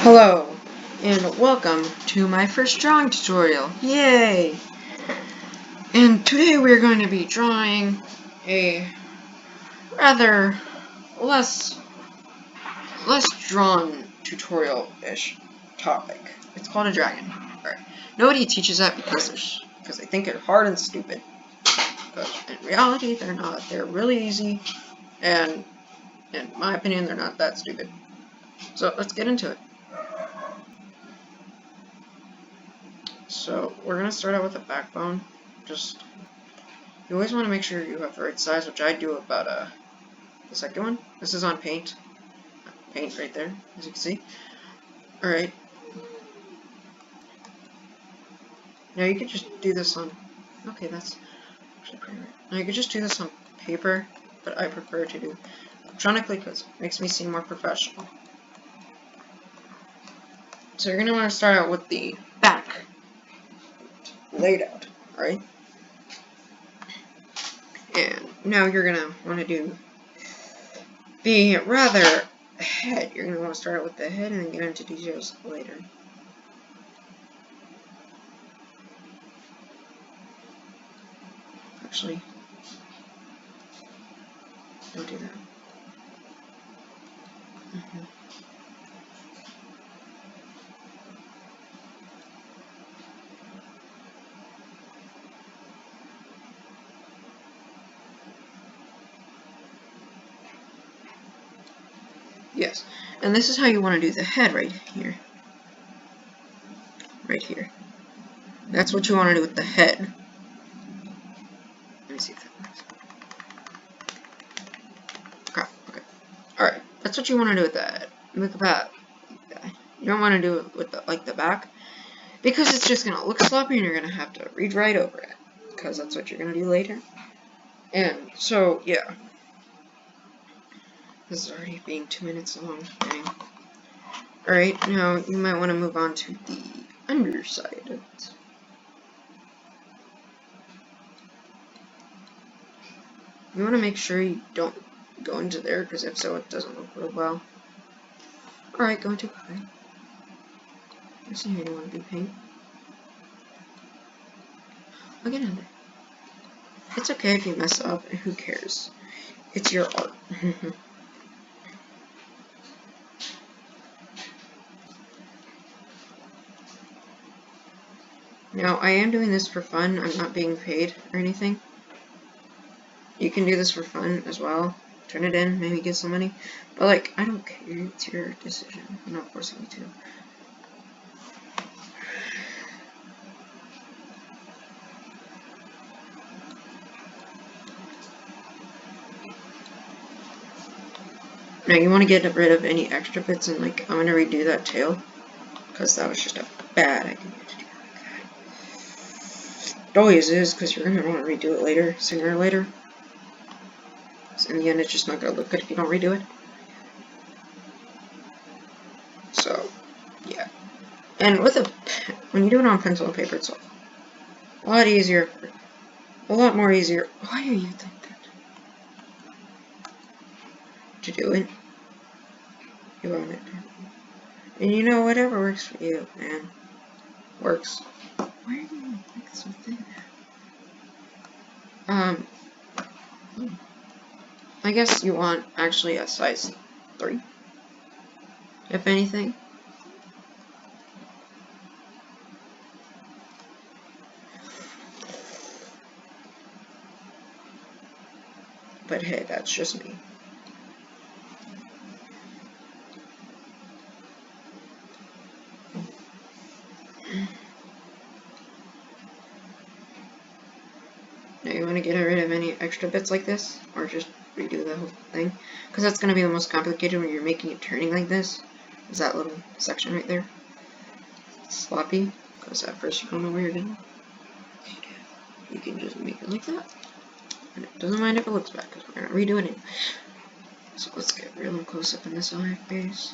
Hello, and welcome to my first drawing tutorial. Yay! And today we're going to be drawing a rather less drawn tutorial-ish topic. It's called a dragon. Alright. Nobody teaches that because they think they're hard and stupid. But in reality, they're not. They're really easy, and in my opinion, they're not that stupid. So let's get into it. So we're going to start out with a backbone. You always want to make sure you have the right size, which I do about the second one. This is on paint. Paint right there, as you can see. Alright. Now you could just do this on... Okay, that's actually pretty right. Now you could just do this on paper, but I prefer to do electronically because it makes me seem more professional. So you're going to want to start out with the back laid out, right? And now you're going to want to do the rather head. You're going to want to start out with the head and then get into details later. Actually, don't do that. Yes, and this is how you want to do the head right here. Right here. That's what you want to do with the head. Let me see if that works. Okay. Alright, that's what you want to do with that. With that. You don't want to do it with the back, because it's just going to look sloppy and you're going to have to read right over it, because that's what you're going to do later. And so, yeah. This is already being 2 minutes long. Dang. Alright, now you might want to move on to the underside of it. You want to make sure you don't go into there, because if so, it doesn't look real well. Alright, go into color. I see you don't want to do paint. I'll get in there. It's okay if you mess up, and who cares? It's your art. Now, I am doing this for fun. I'm not being paid or anything. You can do this for fun as well. Turn it in, maybe get some money. But, like, I don't care. It's your decision. I'm not forcing you to. Now, you want to get rid of any extra bits, and, like, I'm going to redo that tail. Because that was just a bad idea to do like that. It always is, because you're going to want to redo it later, sooner or later. So in the end, it's just not going to look good if you don't redo it. So, yeah. And with when you do it on pencil and paper, it's a lot easier. A lot more easier. Why are you like that? To do it. You own it. And you know, whatever works for you, man. Works. Why are you like so thin? I guess you want actually a size 3. If anything. But hey, that's just me. Now you want to get rid of any extra bits like this, or just redo the whole thing, because that's going to be the most complicated when you're making it turning like this. Is that little section right there. It's sloppy, because at first you don't know where you're going. You can just make it like that. And it doesn't mind if it looks bad, because we're going to redo it anyway. So let's get real close up in this eye face.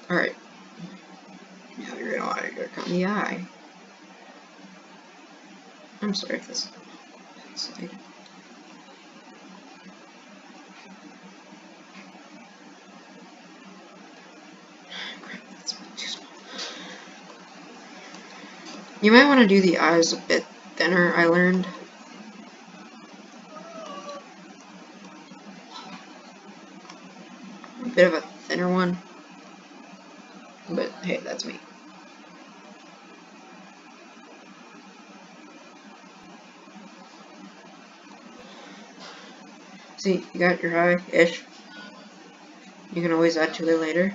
Alright. Now you're going to want to go cut the eye. I'm sorry if this is like... You might want to do the eyes a bit thinner, I learned. A bit of a thinner one. But hey, that's me. See, you got your eye-ish. You can always add to it later.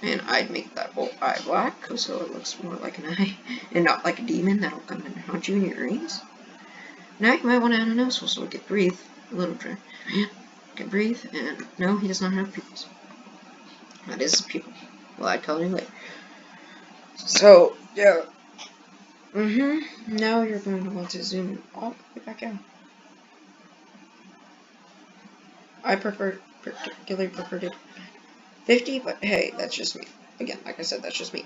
And I'd make that whole eye black, so it looks more like an eye, and not like a demon that'll come and haunt you in your dreams. Now you might want to add a nose so we can breathe. A little bit. Yeah, can breathe, and no, he does not have pupils. That is his pupil. Well, I'd tell you later. So, yeah. Now you're going to want to zoom all the way back out. I particularly preferred it 50, but hey, that's just me. Again, like I said, that's just me.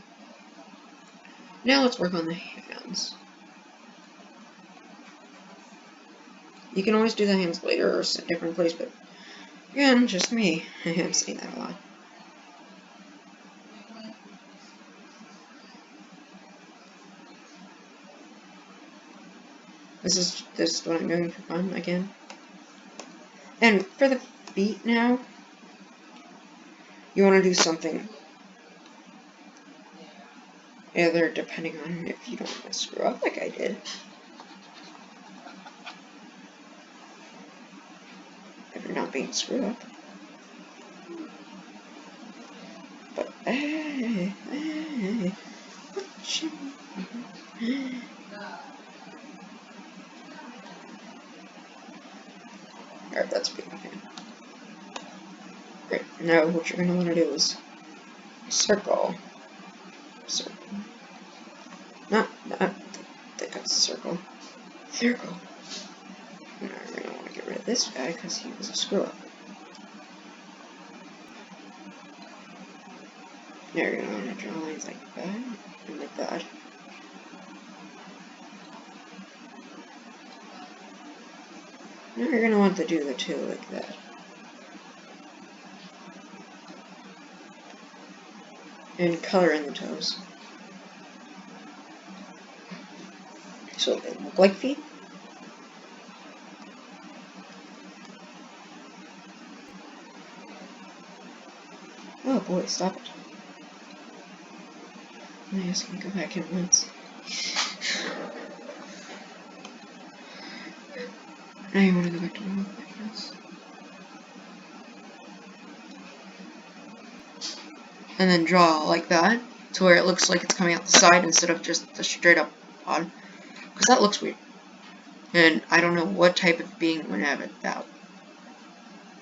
Now let's work on the hands. You can always do the hands later or a different place, but again, just me. I'm saying that a lot. This is what I'm doing for fun again. And for the feet now, you want to do something. Either depending on if you don't want to screw up like I did. If you're not being screwed up. But hey. Alright, that's a big one. Great. Now what you're going to want to do is circle. Circle. Not the circle. Circle. Now you're going to want to get rid of this guy because he was a screw up. Now you're going to want to draw lines like that and like that. Now you're going to want to do the two like that. And color in the toes. So they look like feet. Oh boy, stop it. I'm just gonna go back in once. Now you want to go back to normal like this. And then draw like that, to where it looks like it's coming out the side instead of just the straight up bottom. Because that looks weird. And I don't know what type of being would have it that.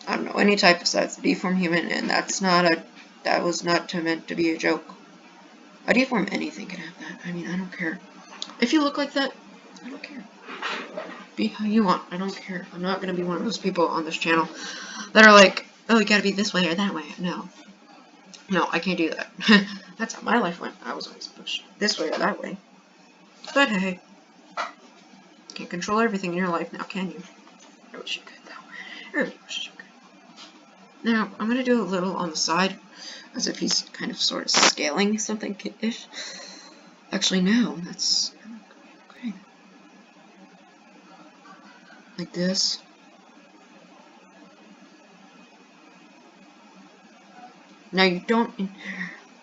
I don't know any type besides a deformed human, and that was not meant to be a joke. A deformed anything can have that. I mean, I don't care. If you look like that, I don't care. Be how you want. I don't care. I'm not gonna be one of those people on this channel that are like, oh, you gotta be this way or that way. No. No, I can't do that. That's how my life went. I was always pushed this way or that way. But hey, can't control everything in your life now, can you? I wish you could, though. I really wish you could. Now, I'm gonna do a little on the side, as if he's kind of sort of scaling something-ish. Actually, no, that's okay. Like this. Now you don't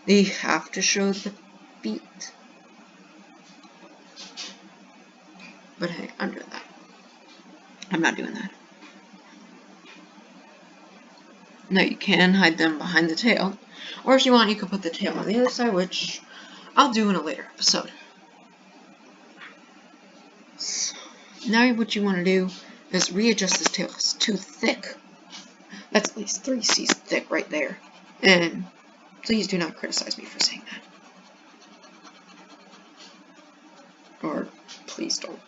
have to show the feet. But hey, I'm doing that. I'm not doing that. Now you can hide them behind the tail. Or if you want, you can put the tail on the other side, which I'll do in a later episode. So, now what you want to do is readjust this tail. It's too thick. That's at least 3 C's thick right there. And please do not criticize me for saying that. Or please don't.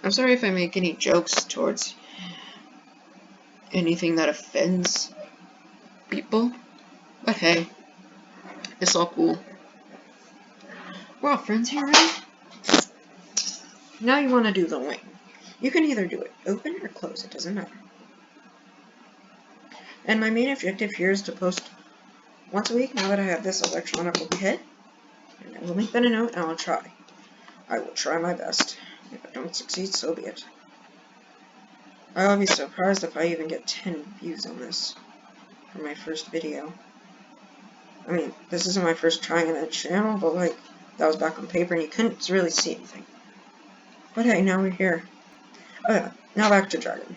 I'm sorry if I make any jokes towards anything that offends people. But hey, it's all cool. We're all friends here, right? Now you want to do the wing. You can either do it open or close, it doesn't matter. And my main objective here is to post once a week now that I have this electronic head. And I will make that a note, and I'll try. I will try my best. If I don't succeed, so be it. I'll be surprised if I even get 10 views on this for my first video. I mean, this isn't my first trying on a channel, but like, that was back on paper and you couldn't really see anything. But hey, now we're here. Oh yeah, now back to dragon.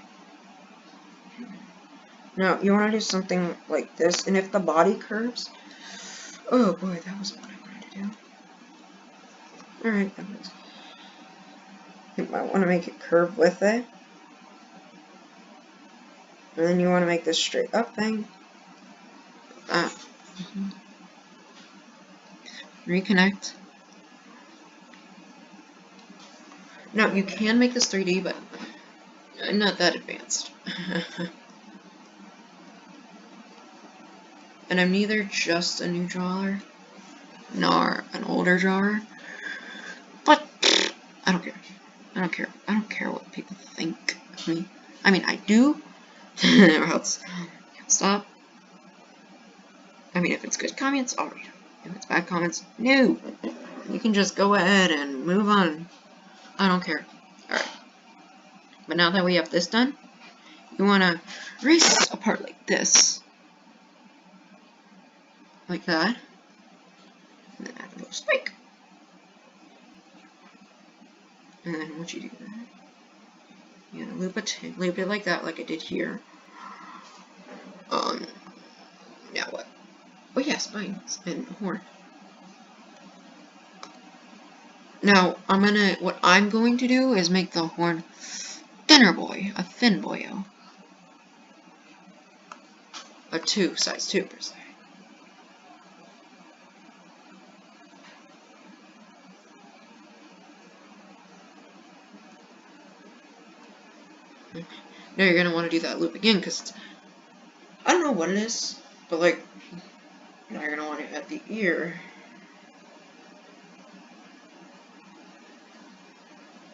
Now, you want to do something like this, and if the body curves... Oh boy, that wasn't what I wanted to do. Alright, that was... You might want to make it curve with it. And then you want to make this straight up thing. Like that. Reconnect. Now, you can make this 3D, but not that advanced. And I'm neither just a new drawer, nor an older drawer. But, I don't care. I don't care. I don't care what people think of me. I mean, I do. Or else, stop. I mean, if it's good comments, I'll read them. If it's bad comments, no. You can just go ahead and move on. I don't care. Alright. But now that we have this done, you want to race apart like this. Like that. And then add a little spike. And then once you do that, you're going to loop it like that, like I did here. Now what? Oh yeah, spines and horn. Now, what I'm going to do is make the horn thinner boy, a thin boyo. A size 2 per se. Now you're going to want to do that loop again, because I don't know what it is, but like, now you're going to want it at the ear.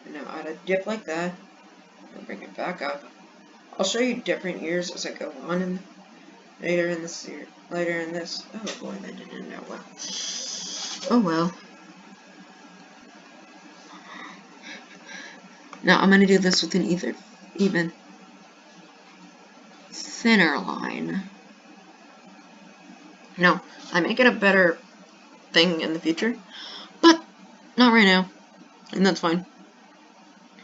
And now add a dip like that, and bring it back up. I'll show you different ears as I go on, and later in this ear, later in this. Oh boy, that didn't end out well. Oh well. Now I'm going to do this with an even thinner line. Now, I may get a better thing in the future, but not right now, and that's fine.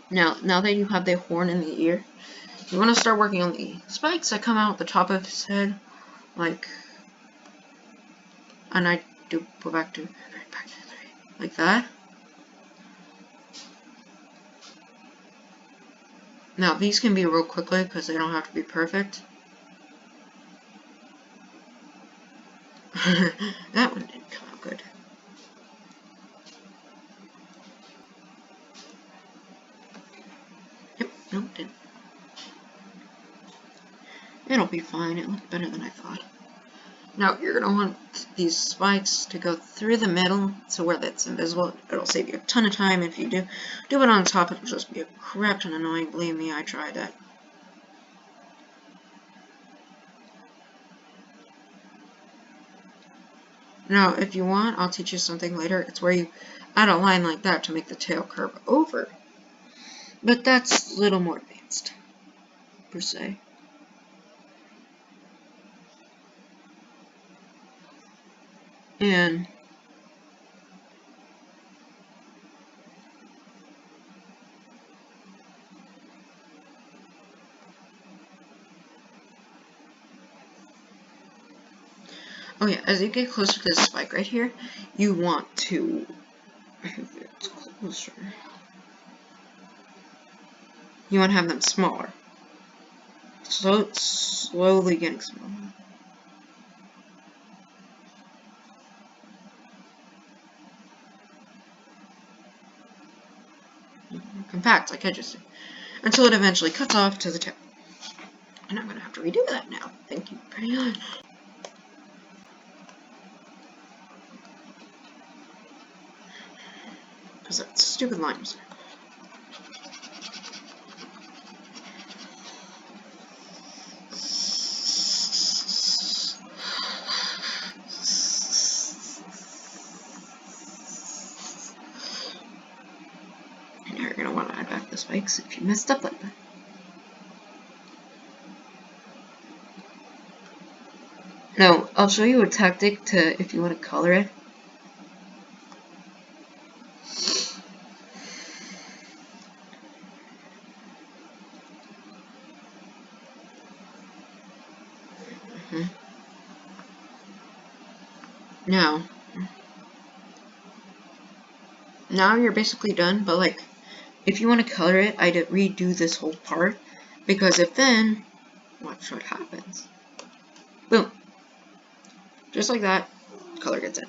Now that you have the horn in the ear, you want to start working on the spikes that come out the top of his head, like, and I do go back to 3, like that. Now, these can be real quickly because they don't have to be perfect. That one didn't come out good. Yep, no, it didn't. It'll be fine. It looked better than I thought. Now, you're going to want these spikes to go through the middle to where that's invisible. It'll save you a ton of time. If you do it on top, it'll just be a crap ton annoying. Believe me, I tried that. Now, if you want, I'll teach you something later. It's where you add a line like that to make the tail curve over. But that's a little more advanced, per se. And oh yeah, as you get closer to this spike right here, you want to it's closer. You want to have them smaller. Slowly getting smaller. Compact, like I just did, until it eventually cuts off to the tip. And I'm going to have to redo that now. Thank you very much. Because that stupid line was there. spikes if you messed up like that. No, I'll show you a tactic to if you want to color it. Now you're basically done, but like, if you want to color it, I'd redo this whole part, because if then, watch what happens. Boom. Just like that, color gets in.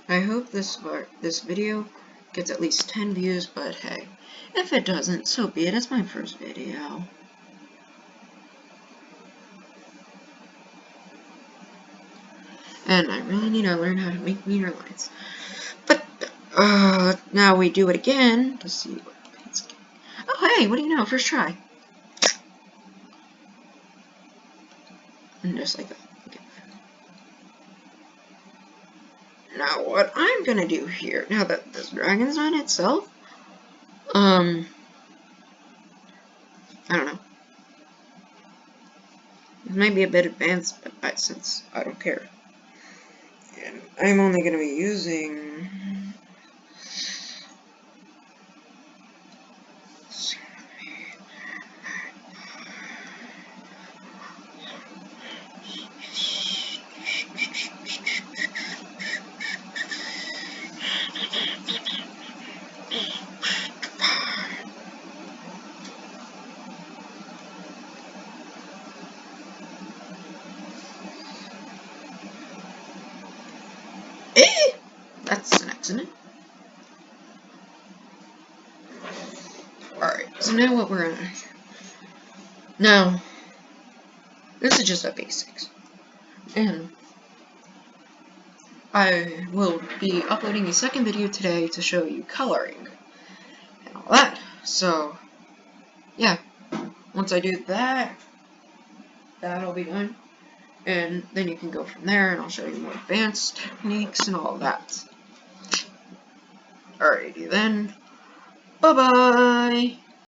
I hope this video gets at least 10 views, but hey, if it doesn't, so be it. It's my first video. And I really need to learn how to make meter lines. But, now we do it again to see what it's getting. Oh, hey, what do you know? First try. And just like that. Okay. Now, what I'm gonna do here, now that this dragon's on itself, I don't know. It might be a bit advanced, but since I don't care. And I'm only going to be using... That's an accident. Alright, so now what we're gonna... Now, this is just the basics. And I will be uploading a second video today to show you coloring and all that. So, yeah, once I do that, that'll be done. And then you can go from there, and I'll show you more advanced techniques and all that. Alrighty then, bye-bye!